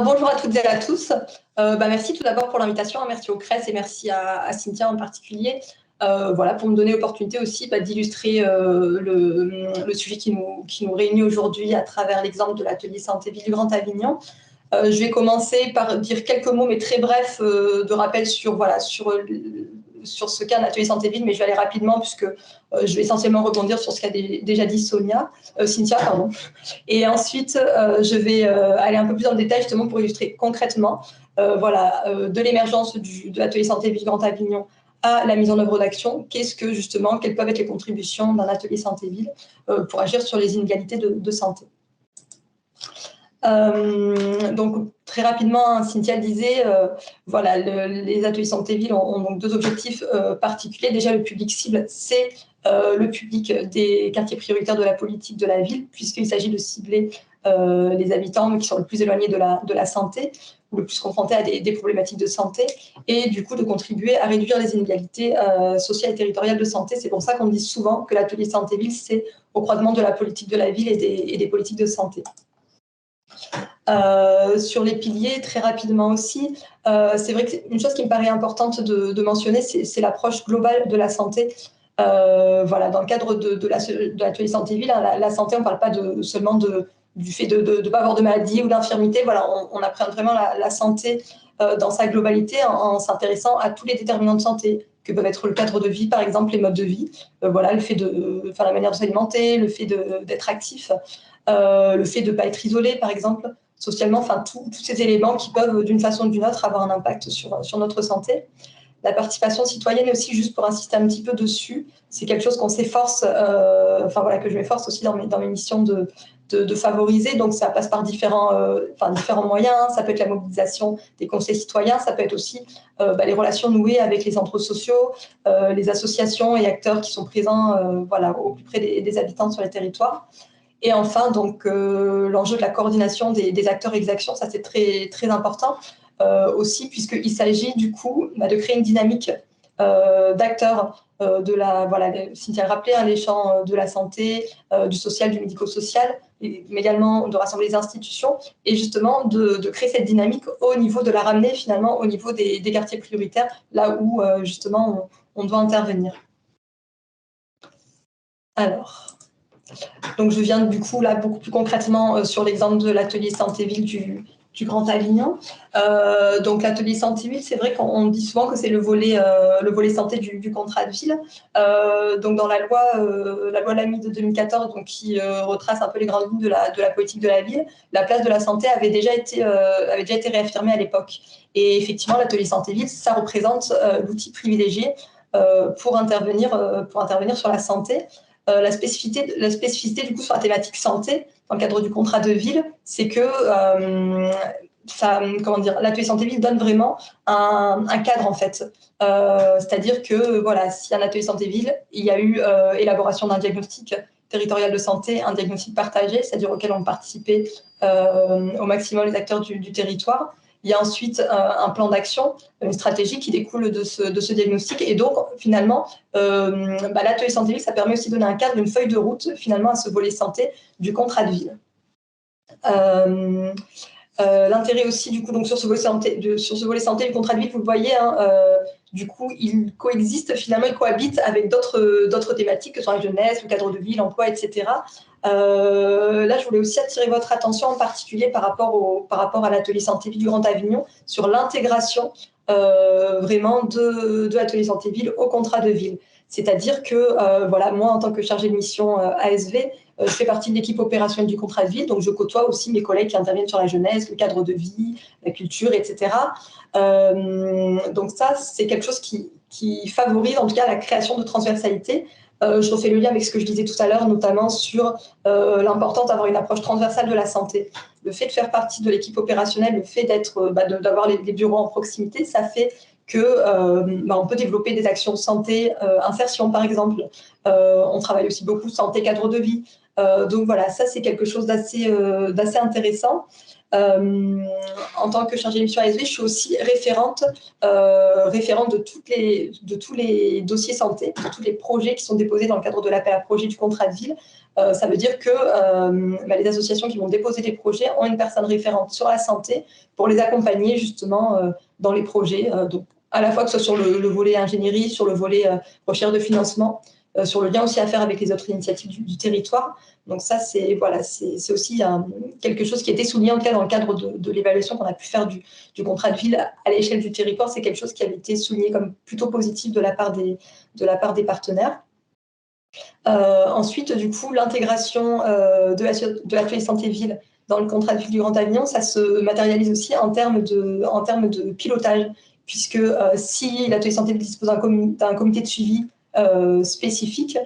Alors, bonjour à toutes et à tous. Merci tout d'abord pour l'invitation, merci au CRES et merci à Cynthia en particulier pour me donner l'opportunité aussi d'illustrer le sujet qui nous réunit aujourd'hui à travers l'exemple de l'atelier Santé-Ville du Grand Avignon. Je vais commencer par dire quelques mots, mais très brefs, de rappel sur ce qu'est un atelier Santé-Ville, mais je vais aller rapidement puisque je vais essentiellement rebondir sur ce qu'a déjà dit Cynthia, pardon. Et ensuite, je vais aller un peu plus dans le détail justement pour illustrer concrètement de l'émergence de l'atelier Santé-Ville Grand Avignon à la mise en œuvre d'actions. Quelles peuvent être les contributions d'un atelier Santé-Ville pour agir sur les inégalités de santé. Donc très rapidement, Cynthia le disait, les ateliers Santé-Ville ont donc deux objectifs particuliers. Déjà, le public cible, c'est le public des quartiers prioritaires de la politique de la ville, puisqu'il s'agit de cibler les habitants qui sont le plus éloignés de la santé ou le plus confrontés à des problématiques de santé, et du coup de contribuer à réduire les inégalités sociales et territoriales de santé. C'est pour ça qu'on dit souvent que l'atelier Santé-Ville, c'est au croisement de la politique de la ville et des politiques de santé. Sur les piliers, très rapidement aussi, c'est vrai qu'une chose qui me paraît importante de mentionner, c'est l'approche globale de la santé. Dans le cadre de l'atelier Santé-Ville, la santé, on ne parle pas seulement du fait de ne pas avoir de maladie ou d'infirmité. On appréhende vraiment la santé dans sa globalité en s'intéressant à tous les déterminants de santé, que peuvent être le cadre de vie, par exemple, les modes de vie, le fait la manière de s'alimenter, le fait d'être actif, le fait de ne pas être isolé, par exemple, socialement, tous ces éléments qui peuvent, d'une façon ou d'une autre, avoir un impact sur notre santé. La participation citoyenne aussi, juste pour insister un petit peu dessus, c'est quelque chose qu'on s'efforce, que je m'efforce aussi dans mes missions de favoriser. Donc, ça passe par différents moyens. Ça peut être la mobilisation des conseils citoyens, ça peut être aussi les relations nouées avec les centres sociaux, les associations et acteurs qui sont présents au plus près des habitants sur les territoires. Et enfin, donc, l'enjeu de la coordination des acteurs et des actions, ça c'est très, très important aussi, puisqu'il s'agit du coup de créer une dynamique d'acteurs Cynthia le rappelait, les champs de la santé, du social, du médico-social, mais également de rassembler les institutions et justement de créer cette dynamique de la ramener finalement au niveau des quartiers prioritaires, là où justement on doit intervenir. Alors... Donc, je viens du coup là beaucoup plus concrètement sur l'exemple de l'atelier Santé-Ville du Grand Avignon. Donc, l'atelier Santé-Ville, c'est vrai qu'on dit souvent que c'est le volet santé du contrat de ville. Donc, dans la loi Lamy de 2014, donc, qui retrace un peu les grandes lignes de la politique de la ville, la place de la santé avait déjà été réaffirmée à l'époque. Et effectivement, l'atelier Santé-Ville, ça représente l'outil privilégié pour intervenir sur la santé. La spécificité du coup sur la thématique santé dans le cadre du contrat de ville, c'est que l'atelier Santé-Ville donne vraiment un cadre en fait. C'est-à-dire que si un atelier Santé-Ville, il y a eu élaboration d'un diagnostic territorial de santé, un diagnostic partagé, c'est-à-dire auquel ont participé au maximum les acteurs du territoire. Il y a ensuite un plan d'action, une stratégie qui découle de ce diagnostic. Et donc, finalement, l'atelier Santé-Ville, ça permet aussi de donner un cadre, une feuille de route, finalement, à ce volet santé du contrat de ville. L'intérêt aussi, du coup, donc, sur ce volet santé du contrat de ville, vous le voyez, du coup, il coexiste, finalement, il cohabite avec d'autres thématiques, que sont la jeunesse, le cadre de vie, l'emploi, etc. Là, je voulais aussi attirer votre attention en particulier par rapport à l'atelier Santé-Ville du Grand Avignon sur l'intégration vraiment de l'atelier Santé-Ville au contrat de ville. C'est-à-dire que moi, en tant que chargée de mission ASV, je fais partie de l'équipe opérationnelle du contrat de ville, donc je côtoie aussi mes collègues qui interviennent sur la jeunesse, le cadre de vie, la culture, etc. Donc ça, c'est quelque chose qui favorise en tout cas la création de transversalité. Je refais le lien avec ce que je disais tout à l'heure, notamment sur l'importance d'avoir une approche transversale de la santé. Le fait de faire partie de l'équipe opérationnelle, le fait d'avoir les bureaux en proximité, ça fait qu'on peut développer des actions santé, insertion par exemple. On travaille aussi beaucoup santé, cadre de vie. Donc voilà, ça c'est quelque chose d'assez intéressant. En tant que chargée de mission ASV, je suis aussi référente de tous les dossiers santé, de tous les projets qui sont déposés dans le cadre de l'appel à projet du contrat de ville. Ça veut dire que les associations qui vont déposer des projets ont une personne référente sur la santé pour les accompagner justement dans les projets. Donc, à la fois que ce soit sur le volet ingénierie, sur le volet recherche de financement, sur le lien aussi à faire avec les autres initiatives du territoire. Donc ça, c'est aussi quelque chose qui a été souligné dans le cadre de l'évaluation qu'on a pu faire du contrat de ville à l'échelle du territoire. C'est quelque chose qui avait été souligné comme plutôt positif de la part des partenaires. Ensuite, du coup, l'intégration de l'atelier santé-ville dans le contrat de ville du Grand Avignon, ça se matérialise aussi en termes de pilotage, puisque si l'atelier santé-ville dispose d'un comité de suivi spécifique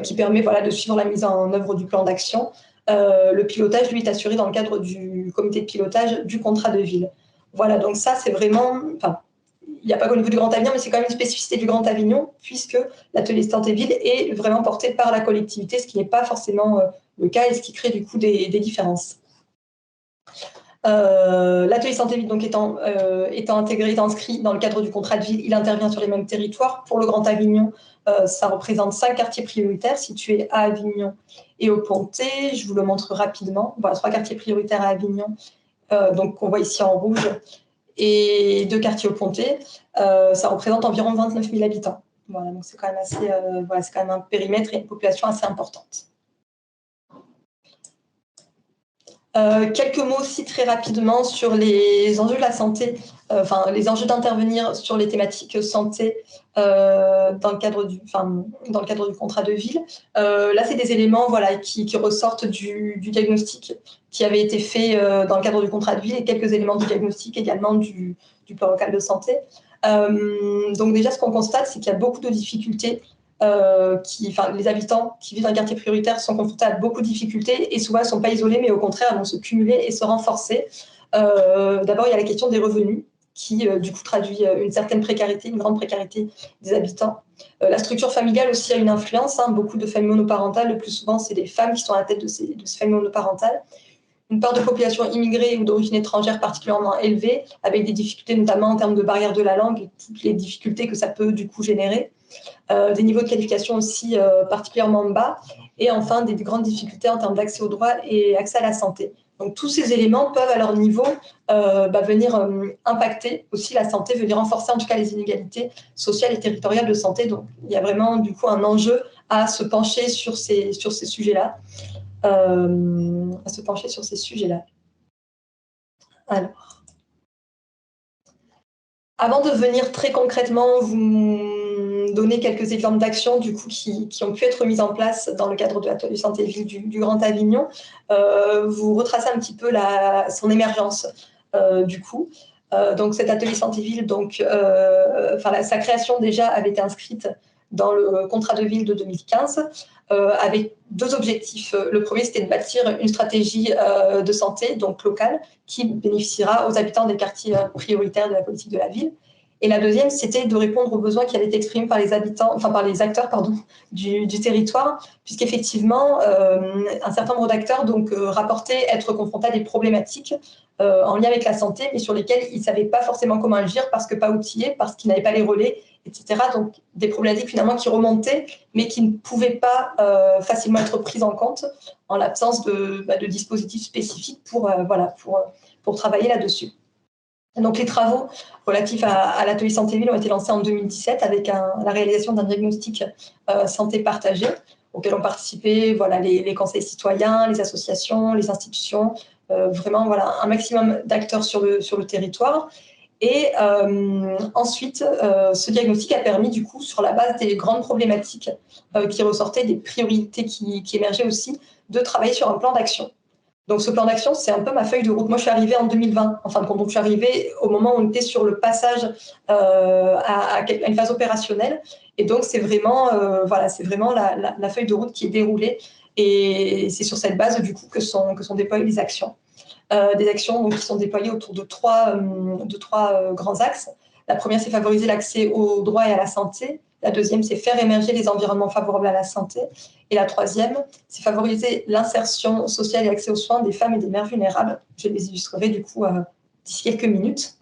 qui permet de suivre la mise en œuvre du plan d'action, le pilotage, lui, est assuré dans le cadre du comité de pilotage du contrat de ville. Voilà, donc ça, c'est vraiment... Il n'y a pas qu'au niveau du Grand Avignon, mais c'est quand même une spécificité du Grand Avignon, puisque l'atelier santé-ville est vraiment porté par la collectivité, ce qui n'est pas forcément le cas et ce qui crée du coup des différences. L'atelier santé-ville, donc étant inscrit dans le cadre du contrat de ville, il intervient sur les mêmes territoires. Pour le Grand Avignon, ça représente 5 quartiers prioritaires situés à Avignon et au Pontet. Je vous le montre rapidement. Voilà, 3 quartiers prioritaires à Avignon, donc qu'on voit ici en rouge, et 2 quartiers au Pontet. Ça représente environ 29 000 habitants. Voilà, donc c'est quand même c'est quand même un périmètre et une population assez importante. Quelques mots aussi très rapidement sur les enjeux de la santé, les enjeux d'intervenir sur les thématiques santé dans le cadre du contrat de ville. Là, c'est des éléments qui ressortent du diagnostic qui avait été fait dans le cadre du contrat de ville et quelques éléments du diagnostic également du plan local de santé. Donc déjà, ce qu'on constate, c'est qu'il y a beaucoup de difficultés. Les habitants qui vivent dans un quartier prioritaire sont confrontés à beaucoup de difficultés et souvent ne sont pas isolés, mais au contraire vont se cumuler et se renforcer. D'abord, il y a la question des revenus qui, du coup, traduit une certaine précarité, une grande précarité des habitants. La structure familiale aussi a une influence. Beaucoup de familles monoparentales, le plus souvent, c'est des femmes qui sont à la tête de ces familles monoparentales. Une part de population immigrée ou d'origine étrangère particulièrement élevée, avec des difficultés notamment en termes de barrière de la langue et toutes les difficultés que ça peut du coup générer. Des niveaux de qualification aussi particulièrement bas, et enfin des grandes difficultés en termes d'accès aux droits et accès à la santé. Donc tous ces éléments peuvent à leur niveau venir impacter aussi la santé, venir renforcer en tout cas les inégalités sociales et territoriales de santé. Donc il y a vraiment du coup un enjeu à se pencher sur ces sujets-là. Alors, avant de venir très concrètement vous donner quelques exemples d'actions du coup qui ont pu être mises en place dans le cadre de l'atelier santé-ville du Grand Avignon, vous retracez un petit peu son émergence du coup. Donc cet atelier santé-ville, sa création déjà avait été inscrite dans le contrat de ville de 2015 avec 2 objectifs. Le premier, c'était de bâtir une stratégie de santé donc locale qui bénéficiera aux habitants des quartiers prioritaires de la politique de la ville. Et la deuxième, c'était de répondre aux besoins qui avaient été exprimés par les acteurs du territoire, puisqu'effectivement, un certain nombre d'acteurs rapportaient être confrontés à des problématiques en lien avec la santé, mais sur lesquelles ils ne savaient pas forcément comment agir parce que pas outillés, parce qu'ils n'avaient pas les relais, etc. Donc des problématiques finalement qui remontaient, mais qui ne pouvaient pas facilement être prises en compte en l'absence de dispositifs spécifiques pour travailler là-dessus. Donc les travaux relatifs à l'atelier santé-ville ont été lancés en 2017 avec la réalisation d'un diagnostic santé partagé auquel ont participé les conseils citoyens, les associations, les institutions, vraiment un maximum d'acteurs sur le territoire. Et ensuite, ce diagnostic a permis, du coup, sur la base des grandes problématiques qui ressortaient, des priorités qui émergeaient aussi, de travailler sur un plan d'action. Donc, ce plan d'action, c'est un peu ma feuille de route. Moi, je suis arrivée en 2020, en fin de compte. Donc, je suis arrivée au moment où on était sur le passage à une phase opérationnelle. Et donc, c'est vraiment, la feuille de route qui est déroulée. Et c'est sur cette base, du coup, que sont déployées les actions. Des actions qui sont déployées autour de trois grands axes. La première, c'est favoriser l'accès aux droits et à la santé. La deuxième, c'est faire émerger les environnements favorables à la santé. Et la troisième, c'est favoriser l'insertion sociale et l'accès aux soins des femmes et des mères vulnérables. Je les illustrerai du coup d'ici quelques minutes.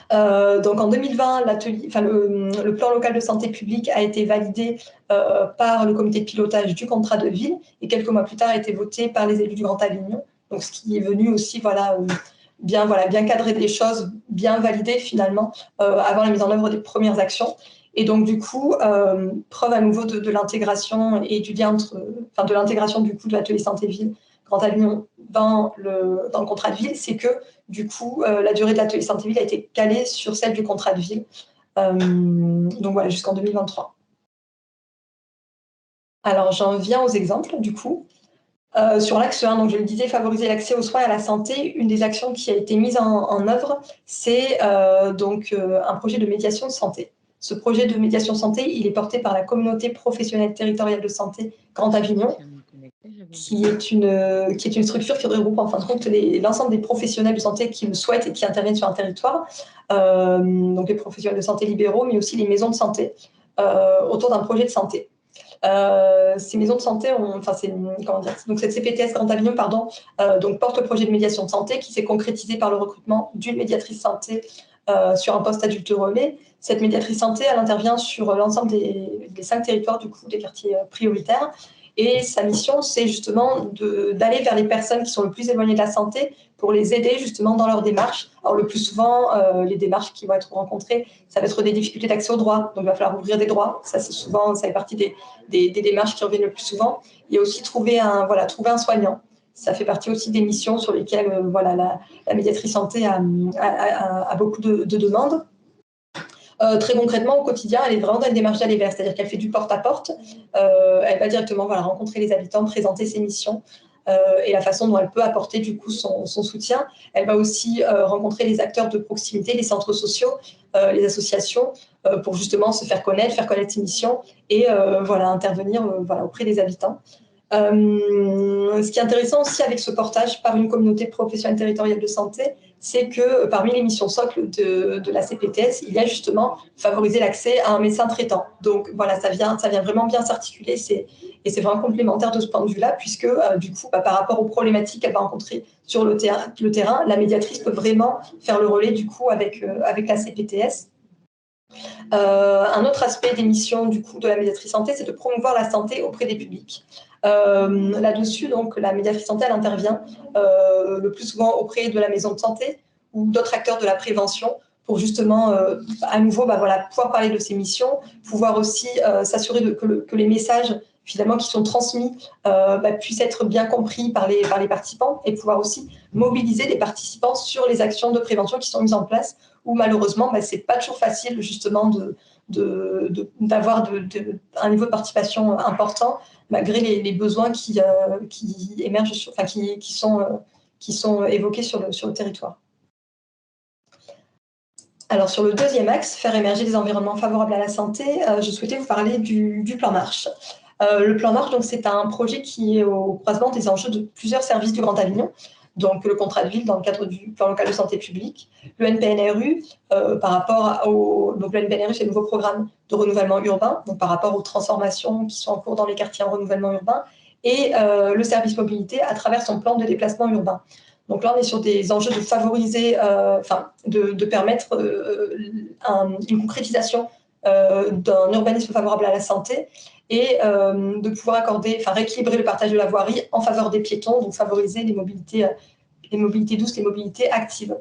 Donc en 2020, le plan local de santé publique a été validé par le comité de pilotage du contrat de ville et quelques mois plus tard a été voté par les élus du Grand Avignon. Donc ce qui est venu aussi bien cadrer les choses, bien valider finalement avant la mise en œuvre des premières actions. Et donc du coup, preuve à nouveau de l'intégration et du lien de l'intégration du coup de l'atelier santé ville Grand Avignon dans le contrat de ville, c'est que du coup, la durée de l'atelier santé ville a été calée sur celle du contrat de ville, donc voilà, jusqu'en 2023. Alors, j'en viens aux exemples, du coup. Sur l'axe 1, donc je le disais, favoriser l'accès aux soins et à la santé, une des actions qui a été mise en œuvre, c'est un projet de médiation de santé. Ce projet de médiation santé, il est porté par la communauté professionnelle territoriale de santé Grand Avignon, qui est une structure qui regroupe en fin de compte l'ensemble des professionnels de santé qui le souhaitent et qui interviennent sur un territoire, donc les professionnels de santé libéraux, mais aussi les maisons de santé, autour d'un projet de santé. Ces maisons de santé donc cette CPTS Grand Avignon, porte le projet de médiation de santé qui s'est concrétisé par le recrutement d'une médiatrice santé sur un poste adulte relais. Cette médiatrice santé, elle intervient sur l'ensemble des 5 territoires du coup des quartiers prioritaires. Et sa mission, c'est justement d'aller vers les personnes qui sont le plus éloignées de la santé pour les aider justement dans leurs démarches. Alors le plus souvent, les démarches qui vont être rencontrées, ça va être des difficultés d'accès aux droits. Donc il va falloir ouvrir des droits. Ça fait partie des démarches qui reviennent le plus souvent. Il y a aussi trouver un soignant. Ça fait partie aussi des missions sur lesquelles la médiatrice santé a beaucoup de demandes. Très concrètement, au quotidien, elle est vraiment dans une démarche d'aller vers, c'est-à-dire qu'elle fait du porte-à-porte. Elle va directement rencontrer les habitants, présenter ses missions et la façon dont elle peut apporter du coup son soutien. Elle va aussi rencontrer les acteurs de proximité, les centres sociaux, les associations, pour justement se faire connaître ses missions et intervenir auprès des habitants. Ce qui est intéressant aussi avec ce portage par une communauté professionnelle territoriale de santé, c'est que parmi les missions socles de la CPTS, il y a justement favoriser l'accès à un médecin traitant. Donc voilà, ça vient vraiment bien s'articuler et c'est vraiment complémentaire de ce point de vue-là, puisque du coup, par rapport aux problématiques qu'elle va rencontrer sur le terrain, la médiatrice peut vraiment faire le relais du coup avec la CPTS. Un autre aspect des missions du coup de la médiatrice santé, c'est de promouvoir la santé auprès des publics. Là-dessus, donc, la médiatrice santé, elle intervient le plus souvent auprès de la maison de santé ou d'autres acteurs de la prévention pour justement, à nouveau, pouvoir parler de ces missions, pouvoir aussi s'assurer que les messages finalement qui sont transmis puissent être bien compris par les participants et pouvoir aussi mobiliser les participants sur les actions de prévention qui sont mises en place où malheureusement, c'est pas toujours facile justement d'avoir un niveau de participation important malgré les besoins qui émergent, qui sont évoqués sur le territoire. Alors sur le deuxième axe, faire émerger des environnements favorables à la santé, je souhaitais vous parler du plan Marche. Le plan Marche, donc, c'est un projet qui est au croisement des enjeux de plusieurs services du Grand Avignon, donc le contrat de ville dans le cadre du plan local de santé publique, le NPNRU par rapport donc le NPNRU, c'est le nouveau programme de renouvellement urbain, donc par rapport aux transformations qui sont en cours dans les quartiers en renouvellement urbain, et le service mobilité à travers son plan de déplacement urbain. Donc là, on est sur des enjeux de favoriser, de permettre une concrétisation d'un urbanisme favorable à la santé et de pouvoir rééquilibrer le partage de la voirie en faveur des piétons, donc favoriser les mobilités douces, les mobilités actives.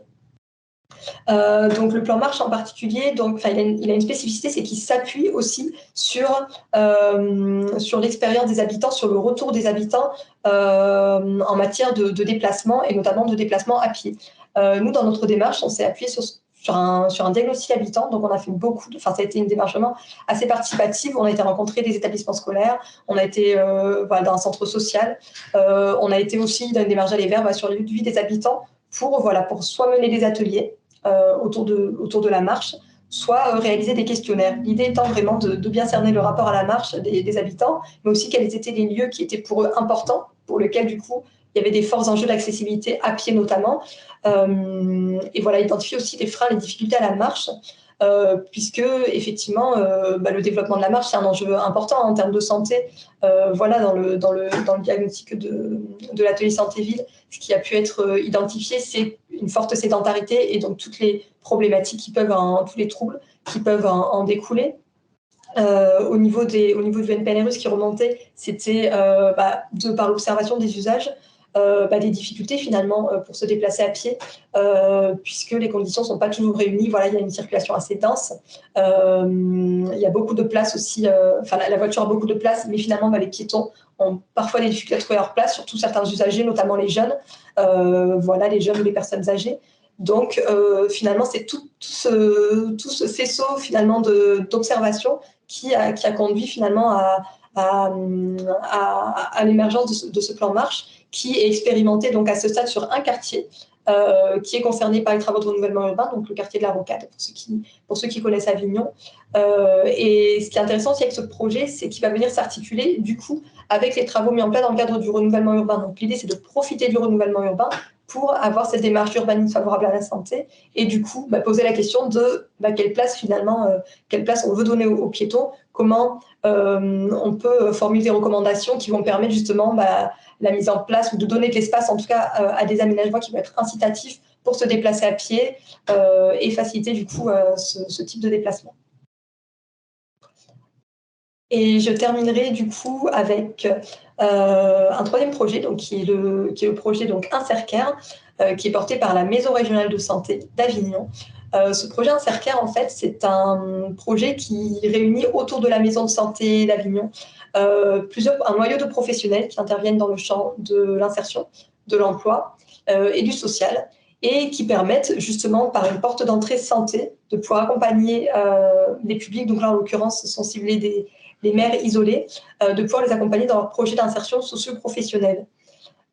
Donc le plan Marche en particulier, il a une spécificité, c'est qu'il s'appuie aussi sur l'expérience des habitants, sur le retour des habitants en matière de déplacement et notamment de déplacement à pied. Nous, dans notre démarche, on s'est appuyé sur un diagnostic habitant, donc on a fait ça a été une démarche vraiment assez participative. On a été rencontrer des établissements scolaires, on a été dans un centre social, on a été aussi dans une démarche d'aller vers sur les lieux de vie des habitants pour soit mener des ateliers autour de la marche, soit réaliser des questionnaires. L'idée étant vraiment de bien cerner le rapport à la marche des habitants, mais aussi quels étaient les lieux qui étaient pour eux importants, pour lesquels du coup il y avait des forts enjeux d'accessibilité à pied notamment, et identifier aussi les freins, les difficultés à la marche. puisque effectivement, le développement de la marche, c'est un enjeu important en termes de santé. Voilà, dans le diagnostic de l'atelier santé-ville, ce qui a pu être identifié, c'est une forte sédentarité et donc toutes les problématiques tous les troubles qui peuvent en découler. Au niveau du NPNRU, ce qui remontait, c'était par l'observation des usages, des difficultés finalement pour se déplacer à pied, puisque les conditions ne sont pas toujours réunies. Voilà, il y a une circulation assez dense. Il y a beaucoup de place aussi. La voiture a beaucoup de place, mais finalement, les piétons ont parfois des difficultés à trouver leur place, surtout certains usagers, notamment les jeunes. Les jeunes ou les personnes âgées. Donc, finalement, c'est tout ce faisceau finalement d'observation qui a conduit finalement à l'émergence de ce plan marche qui est expérimenté donc à ce stade sur un quartier qui est concerné par les travaux de renouvellement urbain, donc le quartier de la Rocade, pour ceux qui connaissent Avignon. Et ce qui est intéressant aussi avec ce projet, c'est qu'il va venir s'articuler du coup avec les travaux mis en place dans le cadre du renouvellement urbain. Donc l'idée, c'est de profiter du renouvellement urbain pour avoir cette démarche urbaniste favorable à la santé et du coup poser la question de quelle place finalement, quelle place on veut donner aux piétons, comment on peut formuler des recommandations qui vont permettre justement la mise en place ou de donner de l'espace en tout cas à des aménagements qui vont être incitatifs pour se déplacer à pied et faciliter du coup ce type de déplacement. Et je terminerai du coup avec un troisième projet, donc, qui est le projet donc, Insercare, qui est porté par la Maison régionale de santé d'Avignon. Ce projet Insercare, en fait, c'est un projet qui réunit autour de la Maison de santé d'Avignon un noyau de professionnels qui interviennent dans le champ de l'insertion, de l'emploi et du social, et qui permettent justement, par une porte d'entrée santé, de pouvoir accompagner les publics. Donc là, en l'occurrence, ce sont ciblés des mères isolées, de pouvoir les accompagner dans leur projet d'insertion socio-professionnelle.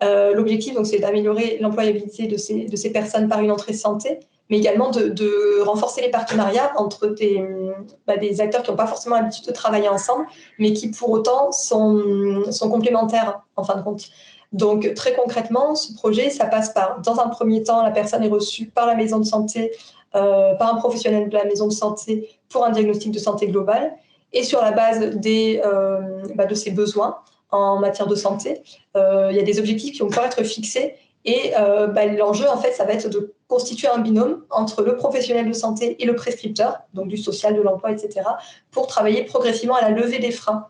L'objectif, donc, c'est d'améliorer l'employabilité de ces personnes par une entrée santé, mais également de renforcer les partenariats entre des acteurs qui n'ont pas forcément l'habitude de travailler ensemble, mais qui pour autant sont complémentaires en fin de compte. Donc très concrètement, ce projet, ça passe par, dans un premier temps, la personne est reçue par la maison de santé, par un professionnel de la maison de santé pour un diagnostic de santé globale, et sur la base de ses besoins en matière de santé, il y a des objectifs qui vont pouvoir être fixés. Et l'enjeu, en fait, ça va être de constituer un binôme entre le professionnel de santé et le prescripteur, donc du social, de l'emploi, etc., pour travailler progressivement à la levée des freins.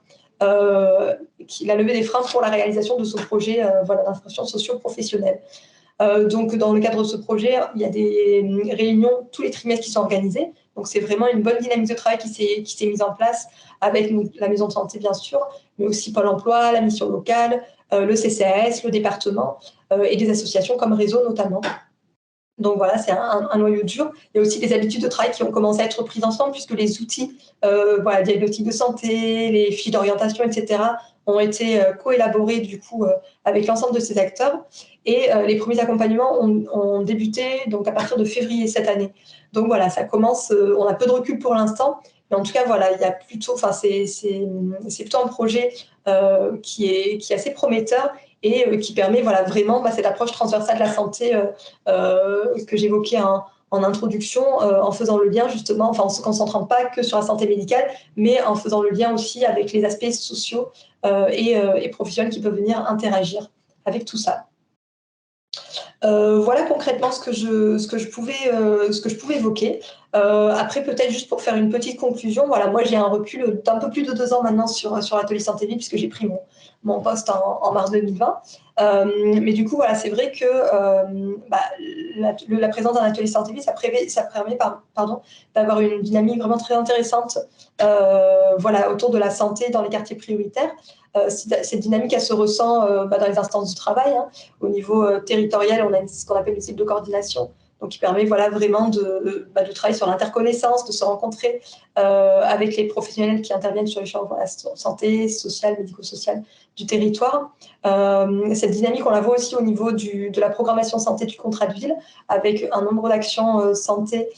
Pour la réalisation de ce projet d'insertion socio-professionnelle. Donc, dans le cadre de ce projet, il y a des réunions tous les trimestres qui sont organisées. Donc, c'est vraiment une bonne dynamique de travail qui s'est mise en place avec la maison de santé, bien sûr, mais aussi Pôle emploi, la mission locale, le CCAS, le département et des associations comme Réseau notamment. Donc voilà, c'est un noyau dur. Il y a aussi des habitudes de travail qui ont commencé à être prises ensemble puisque les outils, diagnostic de santé, les fiches d'orientation, etc., ont été coélaborés du coup avec l'ensemble de ces acteurs. Et les premiers accompagnements ont débuté donc à partir de février cette année. Donc voilà, ça commence. On a peu de recul pour l'instant, mais en tout cas voilà, il y a plutôt, c'est plutôt un projet qui est assez prometteur et qui permet vraiment cette approche transversale de la santé que j'évoquais en introduction, en faisant le lien justement, en ne se concentrant pas que sur la santé médicale, mais en faisant le lien aussi avec les aspects sociaux et professionnels qui peuvent venir interagir avec tout ça. Voilà concrètement ce que je pouvais évoquer. Après, peut-être juste pour faire une petite conclusion, moi j'ai un recul d'un peu plus de 2 ans maintenant sur l'atelier santé vie puisque j'ai pris mon poste en mars 2020. Mais du coup, c'est vrai que la présence d'un atelier santé vie, ça permet d'avoir une dynamique vraiment très intéressante autour de la santé dans les quartiers prioritaires. Cette dynamique, elle se ressent dans les instances du travail. Au niveau territorial, on a ce qu'on appelle une cible de coordination, donc qui permet vraiment de travailler sur l'interconnaissance, de se rencontrer avec les professionnels qui interviennent sur les champs santé, social, médico-social du territoire. Cette dynamique, on la voit aussi au niveau de la programmation santé du contrat de ville, avec un nombre d'actions santé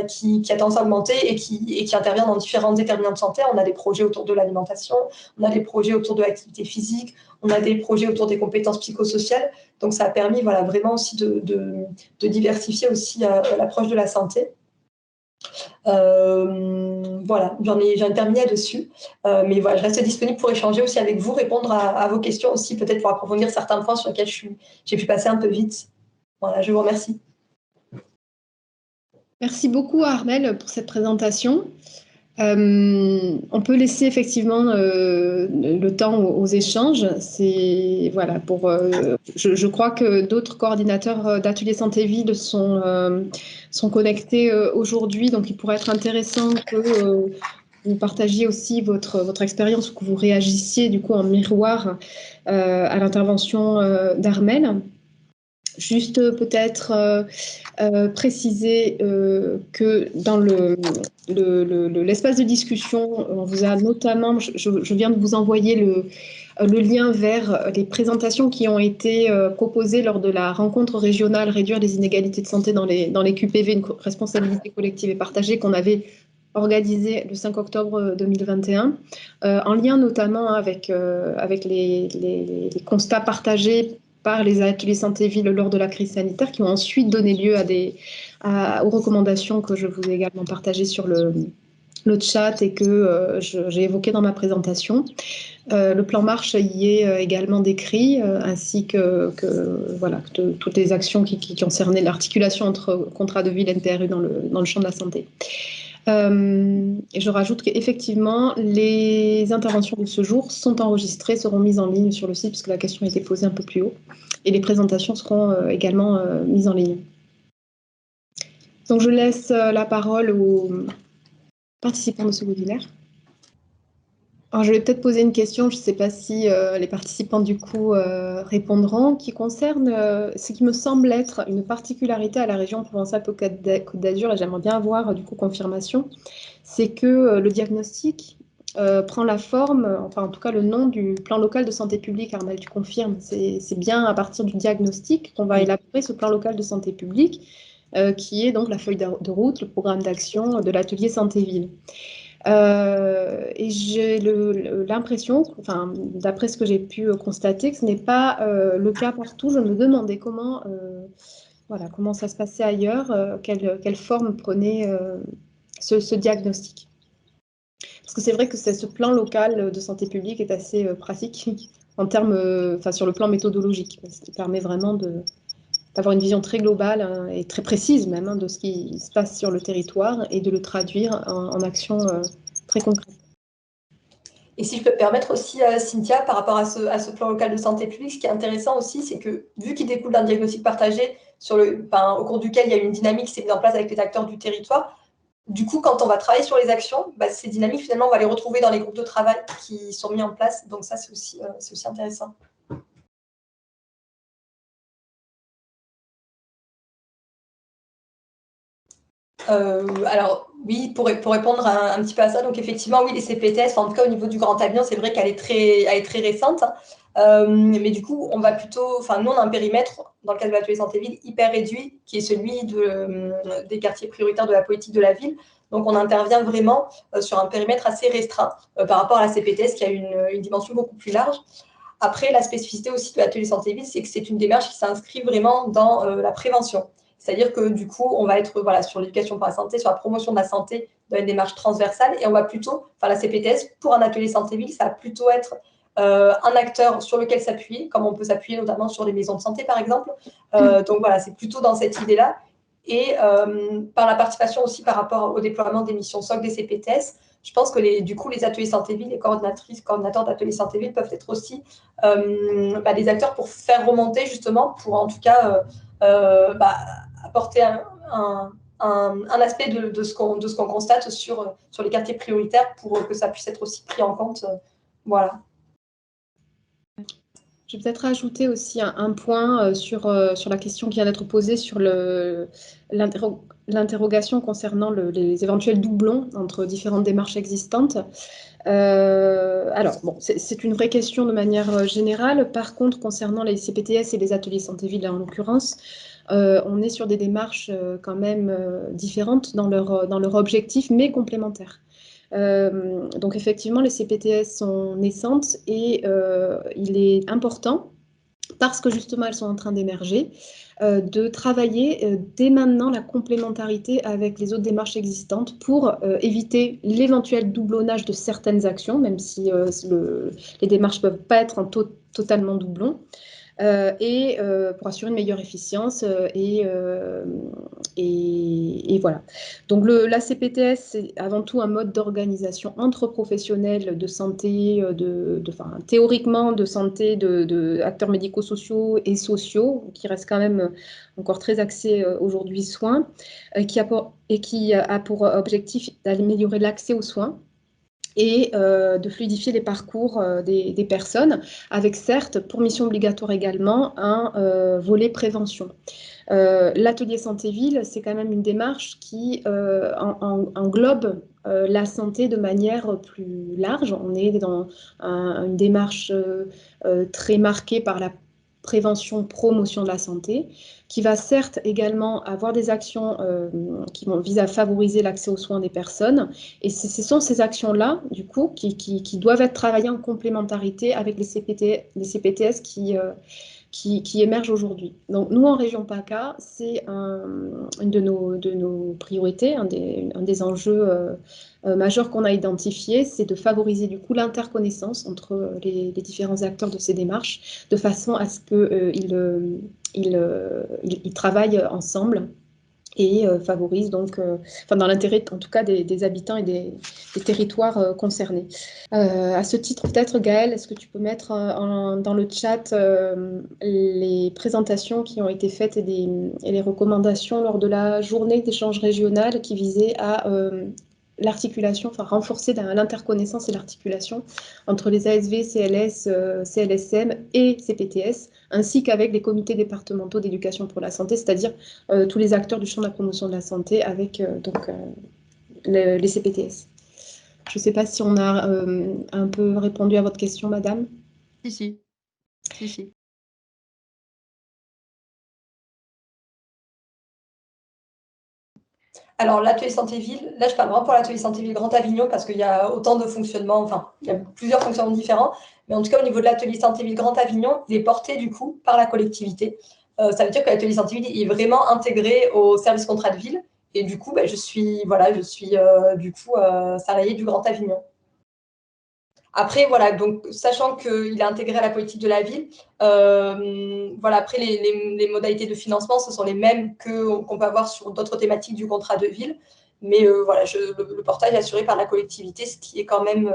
qui a tendance à augmenter et qui intervient dans différents déterminants de santé. On a des projets autour de l'alimentation, on a des projets autour de l'activité physique, on a des projets autour des compétences psychosociales. Donc, ça a permis vraiment aussi de diversifier aussi l'approche de la santé. Voilà, j'en ai terminé là-dessus. Mais voilà, je reste disponible pour échanger aussi avec vous, répondre à vos questions aussi, peut-être pour approfondir certains points sur lesquels j'ai pu passer un peu vite. Voilà, je vous remercie. Merci beaucoup Armelle pour cette présentation. On peut laisser effectivement le temps aux échanges. Voilà, je crois que d'autres coordinateurs d'ateliers santé ville sont connectés aujourd'hui, donc il pourrait être intéressant que vous partagiez aussi votre expérience, que vous réagissiez du coup en miroir à l'intervention d'Armelle. Juste peut-être préciser que dans l'espace de discussion, on vous a notamment, je viens de vous envoyer le lien vers les présentations qui ont été proposées lors de la rencontre régionale Réduire les inégalités de santé dans les QPV, une responsabilité collective et partagée qu'on avait organisée le 5 octobre 2021, en lien notamment avec les constats partagés par les ateliers santé ville lors de la crise sanitaire, qui ont ensuite donné lieu aux recommandations que je vous ai également partagées sur le chat et que j'ai évoqué dans ma présentation. Le plan marche y est également décrit, ainsi que toutes les actions qui concernaient l'articulation entre contrat de ville et NPRU dans le champ de la santé. Et je rajoute qu'effectivement, les interventions de ce jour sont enregistrées, seront mises en ligne sur le site, puisque la question a été posée un peu plus haut, et les présentations seront également mises en ligne. Donc je laisse la parole aux participants de ce webinaire. Alors, je vais peut-être poser une question, je ne sais pas si les participants du coup répondront, qui concerne ce qui me semble être une particularité à la région Provence-Alpes-Côte d'Azur, et j'aimerais bien avoir du coup confirmation, c'est que le diagnostic prend la forme, enfin en tout cas le nom du plan local de santé publique. Armelle, tu confirmes, c'est bien à partir du diagnostic qu'on va élaborer ce plan local de santé publique, qui est donc la feuille de route, le programme d'action de l'atelier santé-ville. Et j'ai l'impression, enfin, d'après ce que j'ai pu constater, que ce n'est pas le cas partout. Je me demandais comment ça se passait ailleurs, quelle forme prenait ce diagnostic. Parce que c'est vrai que ce plan local de santé publique est assez pratique en termes, sur le plan méthodologique. Il permet vraiment d'avoir une vision très globale et très précise même de ce qui se passe sur le territoire et de le traduire en actions très concrètes. Et si je peux me permettre aussi, Cynthia, par rapport à ce plan local de santé publique, ce qui est intéressant aussi, c'est que vu qu'il découle d'un diagnostic partagé au cours duquel il y a une dynamique qui s'est mise en place avec les acteurs du territoire, du coup, quand on va travailler sur les actions, ces dynamiques, finalement, on va les retrouver dans les groupes de travail qui sont mis en place. Donc ça, c'est aussi intéressant. Alors oui, pour répondre un petit peu à ça, donc effectivement, oui, les CPTS, en tout cas au niveau du Grand Avignon, c'est vrai qu'elle est très récente. Mais du coup, on va plutôt, nous, on a un périmètre dans le cadre de l'atelier santé ville hyper réduit, qui est celui des quartiers prioritaires de la politique de la ville. Donc, on intervient vraiment sur un périmètre assez restreint par rapport à la CPTS, qui a une dimension beaucoup plus large. Après, la spécificité aussi de l'atelier santé ville, c'est que c'est une démarche qui s'inscrit vraiment dans la prévention. C'est-à-dire que du coup, on va être sur l'éducation pour la santé, sur la promotion de la santé dans une démarche transversale, et on va plutôt, la CPTS, pour un atelier santé ville, ça va plutôt être un acteur sur lequel s'appuyer, comme on peut s'appuyer notamment sur les maisons de santé, par exemple. Donc voilà, c'est plutôt dans cette idée-là. Et par la participation aussi par rapport au déploiement des missions SOC des CPTS, je pense que les ateliers santé-ville, les coordinateurs d'ateliers santé-ville peuvent être aussi des acteurs pour faire remonter, justement, pour en tout cas apporter un aspect de ce qu'on constate sur les quartiers prioritaires pour que ça puisse être aussi pris en compte. Voilà. Je vais peut-être rajouter aussi un point sur la question qui vient d'être posée sur l'interrogation concernant les éventuels doublons entre différentes démarches existantes. Alors, bon, c'est une vraie question de manière générale. Par contre, concernant les CPTS et les ateliers santé-ville en l'occurrence, on est sur des démarches quand même différentes dans leur objectif, mais complémentaires. Donc effectivement, les CPTS sont naissantes et il est important parce que justement elles sont en train d'émerger, de travailler dès maintenant la complémentarité avec les autres démarches existantes pour éviter l'éventuel doublonnage de certaines actions, même si les démarches ne peuvent pas être en totalement doublon. Et pour assurer une meilleure efficience et voilà. Donc la CPTS, c'est avant tout un mode d'organisation entre professionnels de santé, théoriquement de santé, de acteurs médico-sociaux et sociaux, qui reste quand même encore très axé aujourd'hui soins, qui a pour objectif d'améliorer l'accès aux soins et de fluidifier les parcours des personnes, avec certes, pour mission obligatoire également, un volet prévention. L'atelier santé-ville, c'est quand même une démarche qui englobe la santé de manière plus large. On est dans une démarche très marquée par la prévention, promotion de la santé, qui va certes également avoir des actions qui visent à favoriser l'accès aux soins des personnes. Et ce sont ces actions-là, du coup, qui doivent être travaillées en complémentarité avec les CPTS qui émergent aujourd'hui. Donc, nous, en région PACA, c'est une de nos priorités, un des enjeux majeurs qu'on a identifiés, c'est de favoriser du coup l'interconnaissance entre les différents acteurs de ces démarches, de façon à ce qu'ils travaillent ensemble et favorisent donc, dans l'intérêt en tout cas des habitants et des territoires concernés. À ce titre, peut-être, Gaëlle, est-ce que tu peux mettre dans le chat les présentations qui ont été faites et les recommandations lors de la journée d'échange régional qui visait à l'articulation, renforcer l'interconnaissance et l'articulation entre les ASV, CLS, CLSM et CPTS, ainsi qu'avec les comités départementaux d'éducation pour la santé, c'est-à-dire tous les acteurs du champ de la promotion de la santé avec les CPTS. Je ne sais pas si on a un peu répondu à votre question, madame. Si. Alors, l'atelier santé-ville, là, je parle vraiment pour l'atelier santé-ville Grand Avignon parce qu'il y a autant de fonctionnements, enfin, il y a plusieurs fonctionnements différents. Mais en tout cas, au niveau de l'atelier santé-ville Grand Avignon, il est porté, du coup, par la collectivité. Ça veut dire que l'atelier santé-ville est vraiment intégré au service contrat de ville. Et du coup, je suis salariée du Grand Avignon. Après, voilà, donc sachant qu'il est intégré à la politique de la ville, après les modalités de financement, ce sont les mêmes qu'on peut avoir sur d'autres thématiques du contrat de ville. Mais le portage est assuré par la collectivité, ce qui est quand même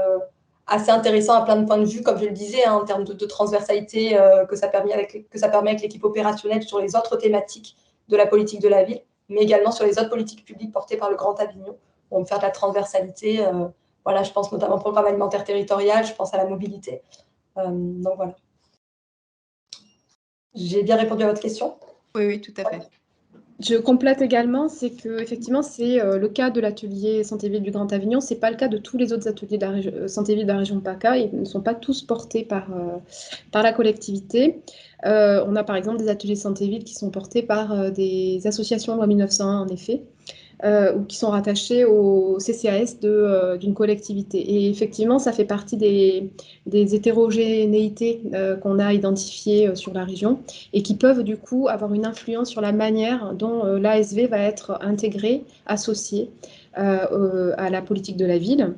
assez intéressant à plein de points de vue, comme je le disais, en termes de transversalité que ça permet avec l'équipe opérationnelle sur les autres thématiques de la politique de la ville, mais également sur les autres politiques publiques portées par le Grand Avignon. On peut faire de la transversalité. Je pense notamment au programme alimentaire territorial, je pense à la mobilité. Donc voilà. J'ai bien répondu à votre question? Oui, tout à fait. Je complète également, c'est que effectivement c'est le cas de l'atelier santé-ville du Grand Avignon, c'est pas le cas de tous les autres ateliers de santé-ville de la région PACA, ils ne sont pas tous portés par la collectivité. On a par exemple des ateliers santé-ville qui sont portés par des associations loi 1901 en effet. Ou qui sont rattachés au CCAS d'une collectivité. Et effectivement, ça fait partie des hétérogénéités qu'on a identifiées sur la région et qui peuvent du coup avoir une influence sur la manière dont l'ASV va être intégré, associé à la politique de la ville.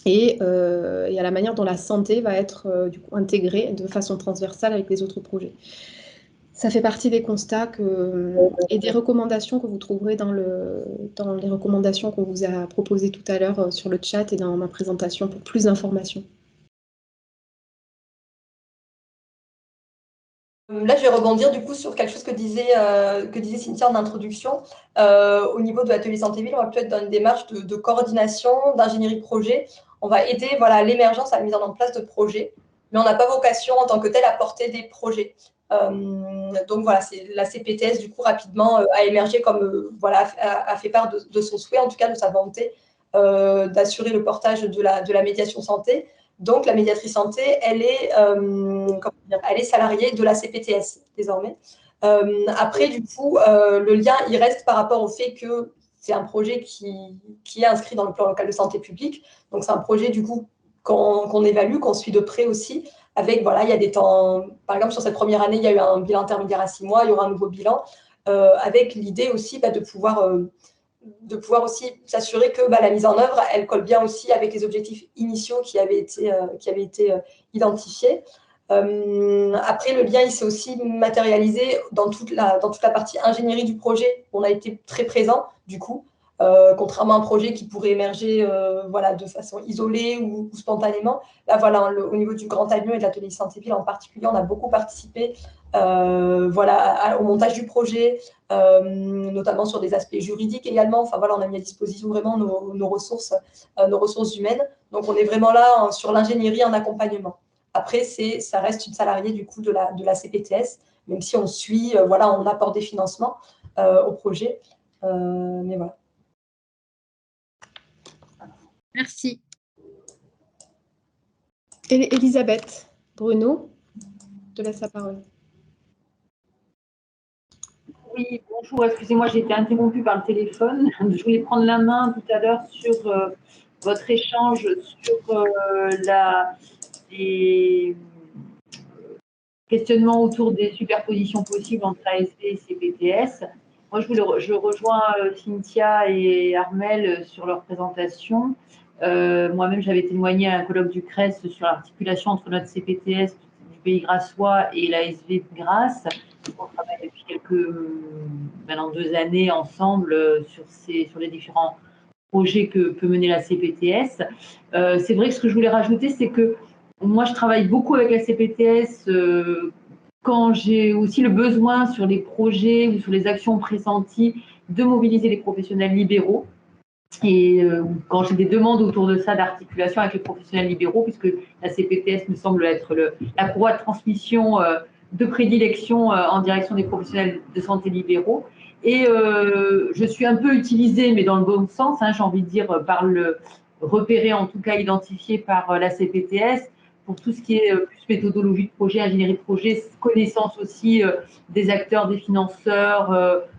Et à la manière dont la santé va être du coup intégrée de façon transversale avec les autres projets. Ça fait partie des constats et des recommandations que vous trouverez dans les recommandations qu'on vous a proposées tout à l'heure sur le chat et dans ma présentation pour plus d'informations. Là, je vais rebondir du coup sur quelque chose que disait Cynthia en introduction. Au niveau de l'atelier santé-ville, on va plutôt être dans une démarche de coordination, d'ingénierie de projet. On va aider à l'émergence, à la mise en place de projets, mais on n'a pas vocation en tant que tel à porter des projets. Donc voilà, c'est la CPTS du coup rapidement a émergé comme a fait part de son souhait, en tout cas de sa volonté d'assurer le portage de la médiation santé. Donc la médiatrice santé, elle est salariée de la CPTS désormais. Après du coup, le lien il reste par rapport au fait que c'est un projet qui est inscrit dans le plan local de santé publique. Donc c'est un projet du coup qu'on évalue, qu'on suit de près aussi, avec, voilà, il y a des temps, par exemple, sur cette première année, il y a eu un bilan intermédiaire à 6 mois, il y aura un nouveau bilan, avec l'idée aussi de pouvoir aussi s'assurer que la mise en œuvre, elle colle bien aussi avec les objectifs initiaux qui avaient été identifiés. Après, le lien, il s'est aussi matérialisé dans toute la partie ingénierie du projet. On a été très présent, du coup, contrairement à un projet qui pourrait émerger de façon isolée ou spontanément. Là, voilà, au niveau du Grand Avion et de l'atelier Santé-Ville en particulier, on a beaucoup participé au montage du projet, notamment sur des aspects juridiques également. Enfin, voilà, on a mis à disposition vraiment nos ressources humaines. Donc, on est vraiment là sur l'ingénierie en accompagnement. Après, ça reste une salariée du coup de la CPTS, même si on suit, on apporte des financements au projet. Mais voilà. Merci. Elisabeth, Bruno, je te laisse la parole. Oui, bonjour, excusez-moi, j'ai été interrompue par le téléphone. Je voulais prendre la main tout à l'heure sur votre échange sur les questionnements autour des superpositions possibles entre ASV et CPTS. Moi, je rejoins Cynthia et Armelle sur leur présentation. Moi-même, j'avais témoigné à un colloque du CRES sur l'articulation entre notre CPTS du Pays Grassois et l'ASV de Grasse. On travaille depuis maintenant 2 années ensemble sur les différents projets que peut mener la CPTS. C'est vrai que ce que je voulais rajouter, c'est que moi, je travaille beaucoup avec la CPTS quand j'ai aussi le besoin sur les projets ou sur les actions pressenties de mobiliser les professionnels libéraux. Et quand j'ai des demandes autour de ça, d'articulation avec les professionnels libéraux, puisque la CPTS me semble être la courroie de transmission de prédilection en direction des professionnels de santé libéraux. Et je suis un peu utilisée, mais dans le bon sens, j'ai envie de dire, repérée, en tout cas identifiée par la CPTS, pour tout ce qui est plus méthodologie de projet, ingénierie de projet, connaissance aussi des acteurs, des financeurs,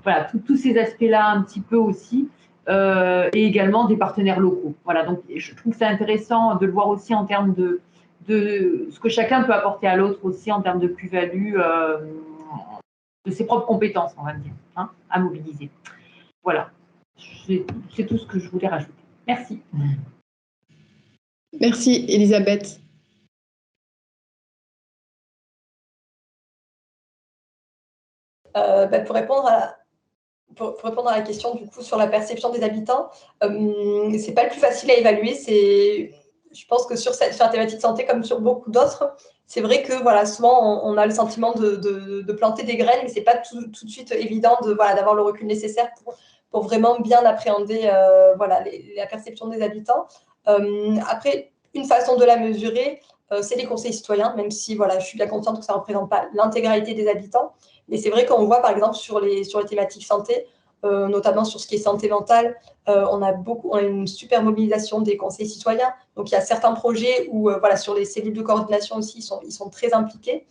voilà, tous ces aspects-là un petit peu aussi. Et également des partenaires locaux. Voilà, donc je trouve que c'est intéressant de le voir aussi en termes de ce que chacun peut apporter à l'autre aussi en termes de plus-value, de ses propres compétences, on va dire, à mobiliser. Voilà, c'est tout ce que je voulais rajouter. Merci. Merci, Elisabeth. Pour répondre à la question du coup sur la perception des habitants, c'est pas le plus facile à évaluer. Je pense que sur la thématique santé, comme sur beaucoup d'autres, c'est vrai que souvent on a le sentiment de planter des graines, mais c'est pas tout de suite évident d'avoir le recul nécessaire pour vraiment bien appréhender la perception des habitants. Après, une façon de la mesurer, c'est les conseils citoyens, même si je suis bien consciente que ça ne représente pas l'intégralité des habitants. Mais c'est vrai qu'on voit, par exemple, sur les thématiques santé, notamment sur ce qui est santé mentale, on a une super mobilisation des conseils citoyens. Donc, il y a certains projets où, sur les cellules de coordination aussi, ils sont très impliqués.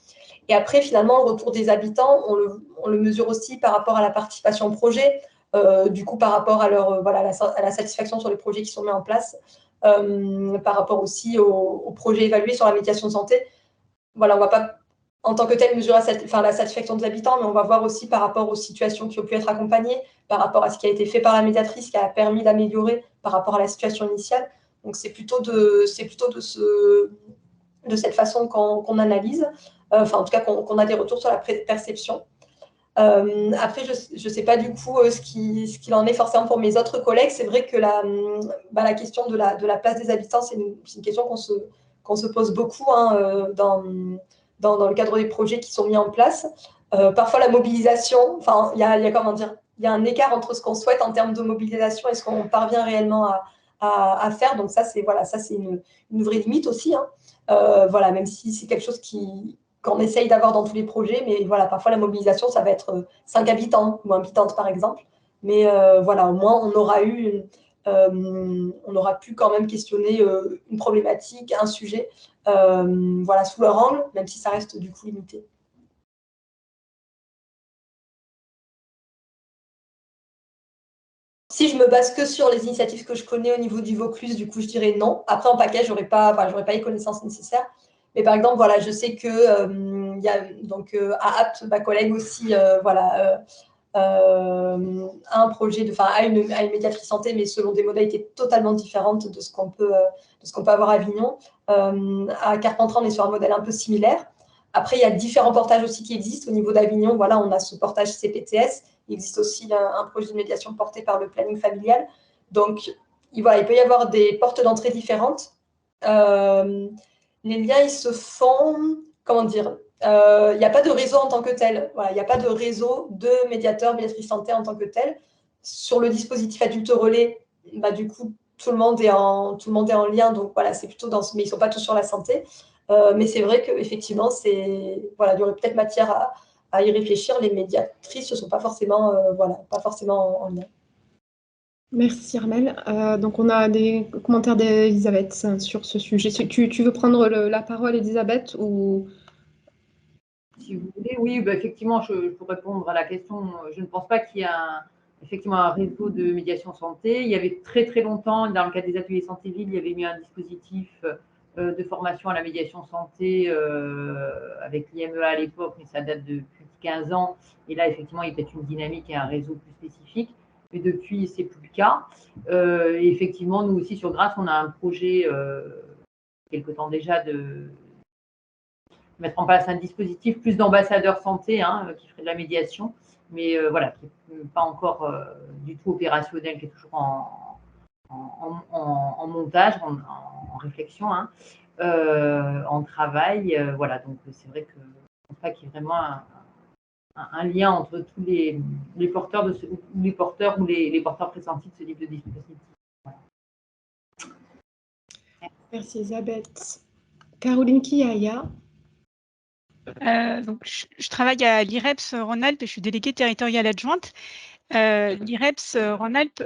Et après, finalement, le retour des habitants, on le mesure aussi par rapport à la participation au projet, du coup, par rapport à la satisfaction sur les projets qui sont mis en place, par rapport aussi aux projets évalués sur la médiation de santé. Voilà, on ne va pas en tant que tel mesurer la satisfaction des habitants, mais on va voir aussi par rapport aux situations qui ont pu être accompagnées, par rapport à ce qui a été fait par la médiatrice, qui a permis d'améliorer par rapport à la situation initiale. Donc, c'est plutôt de cette façon qu'on analyse, en tout cas qu'on a des retours sur la perception. Après, je ne sais pas du coup ce qu'il en est forcément pour mes autres collègues. C'est vrai que la question de la place des habitants, c'est une question qu'on se pose beaucoup dans le cadre des projets qui sont mis en place. Parfois, la mobilisation, il y a un écart entre ce qu'on souhaite en termes de mobilisation et ce qu'on parvient réellement à faire. Donc ça, c'est une vraie limite aussi. Même si c'est quelque chose qu'on essaye d'avoir dans tous les projets, mais parfois la mobilisation, ça va être 5 habitants ou habitantes, par exemple. Mais au moins, on aura pu quand même questionner une problématique, un sujet, sous leur angle, même si ça reste du coup limité. Si je me base que sur les initiatives que je connais au niveau du Vaucluse, du coup, je dirais non. Après, en paquet, j'aurais pas les connaissances nécessaires. Mais par exemple, voilà, je sais que il y a donc à Apt, ma collègue aussi, voilà, a un projet, a une médiatrice santé, mais selon des modalités totalement différentes de ce qu'on peut avoir à Avignon. À Carpentras, on est sur un modèle un peu similaire. Après, il y a différents portages aussi qui existent. Au niveau d'Avignon, voilà, on a ce portage CPTS. Il existe aussi un projet de médiation porté par le planning familial. Donc, voilà, il peut y avoir des portes d'entrée différentes. Les liens, ils se font, comment dire, il n'y a pas de réseau en tant que tel. Voilà, il n'y a pas de réseau de médiateurs, médiatrices santé en tant que tel. Sur le dispositif adulte relais, bah, du coup, tout le monde est en lien. Donc, voilà, c'est plutôt mais ils ne sont pas tous sur la santé. Mais c'est vrai qu'effectivement, voilà, il y aurait peut-être matière à y réfléchir. Les médiatrices ne sont pas forcément, pas forcément en lien. Merci Armelle. Donc on a des commentaires d'Elisabeth sur ce sujet. Tu veux prendre la parole, Elisabeth, ou... Si vous voulez, oui, bah, effectivement, je peux répondre à la question. Je ne pense pas qu'il y ait effectivement un réseau de médiation santé. Il y avait très très longtemps, dans le cadre des ateliers santé ville, il y avait mis un dispositif de formation à la médiation santé avec l'IMEA à l'époque, mais ça date de plus de 15 ans. Et là, effectivement, il y a peut-être une dynamique et un réseau plus spécifique. Mais depuis, c'est plus le cas. Et effectivement, nous aussi, sur Grasse, on a un projet, quelque temps déjà, de mettre en place un dispositif plus d'ambassadeurs santé qui ferait de la médiation, mais voilà, qui n'est pas encore du tout opérationnel, qui est toujours en montage, en réflexion, en travail. Voilà, donc c'est vrai que je ne pense pas qu'il y ait vraiment un lien entre tous les porteurs ou les porteurs pressentis de ce type de dispositif. Voilà. Merci Elisabeth. Caroline Kiaya. Donc, je travaille à l'IREPS Rhône-Alpes et je suis déléguée territoriale adjointe. L'IREPS Rhône-Alpes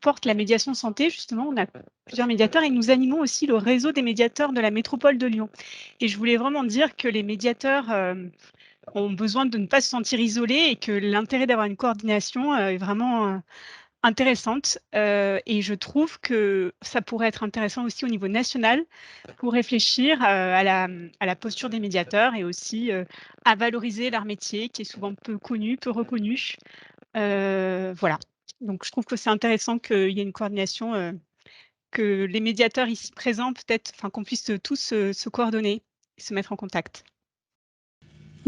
porte la médiation santé, justement, on a plusieurs médiateurs et nous animons aussi le réseau des médiateurs de la métropole de Lyon. Et je voulais vraiment dire que les médiateurs ont besoin de ne pas se sentir isolés et que l'intérêt d'avoir une coordination est vraiment intéressante et je trouve que ça pourrait être intéressant aussi au niveau national pour réfléchir à la posture des médiateurs et aussi à valoriser leur métier qui est souvent peu connu, peu reconnu. Voilà, donc je trouve que c'est intéressant qu'il y ait une coordination, que les médiateurs ici présents peut-être, qu'on puisse tous se coordonner et se mettre en contact.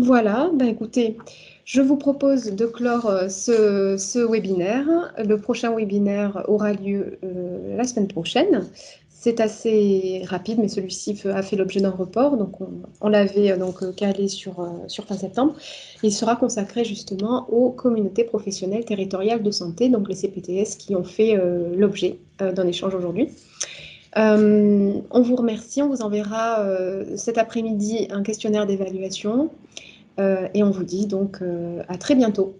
Voilà, écoutez, je vous propose de clore ce webinaire. Le prochain webinaire aura lieu la semaine prochaine. C'est assez rapide, mais celui-ci a fait l'objet d'un report, donc on l'avait calé sur fin septembre. Il sera consacré justement aux communautés professionnelles territoriales de santé, donc les CPTS qui ont fait l'objet d'un échange aujourd'hui. On vous remercie, on vous enverra cet après-midi un questionnaire d'évaluation et on vous dit donc à très bientôt.